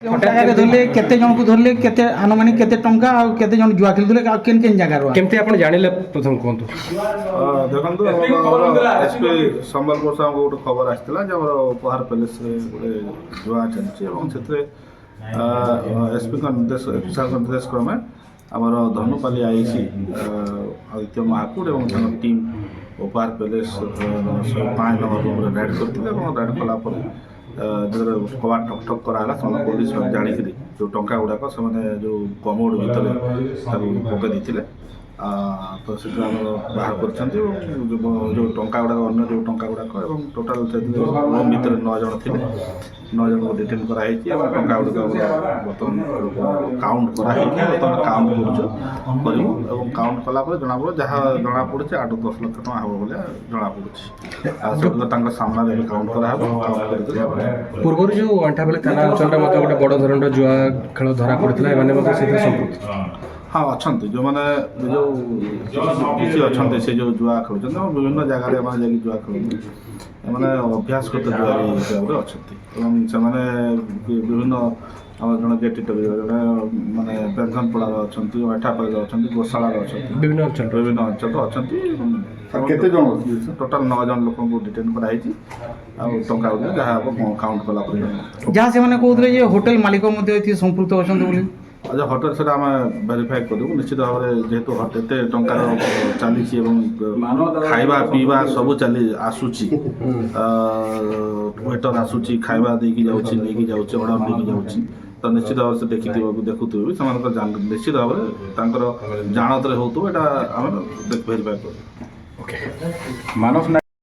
ଜାଗାରେ ଧରଲେ କେତେ ଜଣକୁ ଧରଲେ କେତେ ଆନୁମାନିକ କେତେ ଟଙ୍କା ଆଉ କେତେ ଜଣ ଜୁଆ ଖେଳୁଥିଲେ ଆଉ କେନ୍ କେନ୍ ଜାଗାରୁ କେମିତି ଆପଣ ଜାଣିଲେ ପ୍ରଥମ କୁହନ୍ତୁ। ଦେଖନ୍ତୁ ଏସ୍ପି ସମ୍ବଲପୁର ଆମକୁ ଗୋଟେ ଖବର ଆସିଥିଲା ଯେ ଆମର ଉପହାର ପ୍ୟାଲେସ୍ରେ ଗୋଟେ ଜୁଆ ଚାଲିଛି ଏବଂ ସେଥିରେ ଏସ୍ପିଙ୍କ ନିର୍ଦ୍ଦେଶ କ୍ରମେ ଆମର ଧନୁପାଲି ଆଇସି ଆଦିତ୍ୟ ମହାକୁଡ଼ ଏବଂ ତାଙ୍କ ଟିମ୍ ଉପହାର ପ୍ୟାଲେସ୍ 105 ନମ୍ବର ରୁମ୍ରେ ରାଇଡ୍ କରିଥିଲେ ଏବଂ ରାଇଡ୍ କଲା ପରେ ଯେତେବେଳେ କବାଟ ଠକ୍ ଠକ୍ କରାହେଲା ସେମାନେ ପୋଲିସ ଜାଣିକିରି ଯେଉଁ ଟଙ୍କା ଗୁଡ଼ାକ ସେମାନେ ଯେଉଁ କମୋଡ଼ ଭିତରେ ତାକୁ ପକାଇ ଦେଇଥିଲେ। ତ ସେଥିରେ ଆମର ବାହାର କରିଛନ୍ତି ଏବଂ ଯେଉଁ ଟଙ୍କା ଗୁଡ଼ାକ ଅନ୍ୟ ଯେଉଁ ଟଙ୍କା ଗୁଡ଼ାକ ଏବଂ ଟୋଟାଲ୍ ସେଥିରେ ରୁମ୍ ଭିତରେ 9 ଜଣ ଥିଲେ। 9 ଜଣଙ୍କୁ ଡିଟେନ୍ କରାହେଇଛି ଏବଂ ଟଙ୍କା ଗୁଡ଼ିକ ବର୍ତ୍ତମାନ କାଉଣ୍ଟ କରାହେଇକି ବର୍ତ୍ତମାନ କାଉଣ୍ଟ କରିବୁ ଏବଂ କାଉଣ୍ଟ କଲା ପରେ ଜଣାପଡ଼ିବ ଯାହା ଜଣାପଡ଼ୁଛି 8-10 ଲକ୍ଷ ଟଙ୍କା ହେବ ବୋଲି ଜଣାପଡ଼ୁଛି। ଆଉ ସେଗୁଡ଼ିକ ତାଙ୍କ ସାମ୍ନାରେ କାଉଣ୍ଟ କରାହେବ। କାଉଣ୍ଟ କରିଦେଲେ ପୂର୍ବରୁ ଯେଉଁ ଅଣ୍ଟାବେଳେ ଥାନା ଅଞ୍ଚଳରେ ମଧ୍ୟ ଗୋଟେ ବଡ଼ ଧରଣର ଜୁଆ ଖେଳ ଧରା ପଡ଼ିଥିଲା, ଏମାନେ ମଧ୍ୟ ସେଥିରେ ସମ୍ପୃକ୍ତ। ହଁ ଅଛନ୍ତି, ଯେଉଁମାନେ ଯେଉଁ କିଛି ଅଛନ୍ତି ସେ ଯେଉଁ ଜୁଆ ଖେଳୁଛନ୍ତି ଏବଂ ବିଭିନ୍ନ ଜାଗାରେ ଏମାନେ ଯାଇକି ଜୁଆ ଖେଳୁଛନ୍ତି। ଏମାନେ ଅଭ୍ୟାସଗତ ଜୁଆରୀ ହିସାବରେ ଅଛନ୍ତି ଏବଂ ସେମାନେ ବିଭିନ୍ନ ଆମର ଜଣେ ଗେଟି ଟକି ଜଣେ ମାନେ ବେଙ୍ଗନପଡ଼ାର ଅଛନ୍ତି, ଏଠାପାଳରେ ଅଛନ୍ତି, ଗୋଶାଳାରେ ଅଛନ୍ତି, ବିଭିନ୍ନ ଅଞ୍ଚଳରେ ଅଛନ୍ତି। କେତେ ଜଣ ଟୋଟାଲ୍ 9 ଜଣ ଲୋକଙ୍କୁ ଡିଟେନ୍ କରାହେଇଛି ଆଉ ଟଙ୍କା ଗୁଡ଼ିକ ଯାହା ହେବ କାଉଣ୍ଟ କଲା ପରେ ଯାହା ସେମାନେ କହୁଥିଲେ ଯେ ହୋଟେଲ ମାଲିକ ମଧ୍ୟ ଏଥିରେ ସମ୍ପୃକ୍ତ ଅଛନ୍ତି ବୋଲି। ଆଚ୍ଛା ହୋଟେଲ ସେଟା ଆମେ ଭେରିଫାଏ କରିବୁ ନିଶ୍ଚିତ ଭାବରେ, ଯେହେତୁ ଏତେ ଟଙ୍କାର ଚାଲିଛି ଏବଂ ଖାଇବା ପିଇବା ସବୁ ଆସୁଛି, ୱେଟର ଆସୁଛି ଖାଇବା ଦେଇକି ଯାଉଛି, ନେଇକି ଯାଉଛି, ଅର୍ଡ଼ର ନେଇକି ଯାଉଛି, ତ ନିଶ୍ଚିତ ଭାବରେ ସେ ଦେଖୁଥିବେ ବି ସେମାନଙ୍କର ନିଶ୍ଚିତ ଭାବରେ ତାଙ୍କର ଜାଣତରେ ହେଉଥିବ, ଏଇଟା ଆମେ ଭେରିଫାଏ କରିବୁ। ମାନସ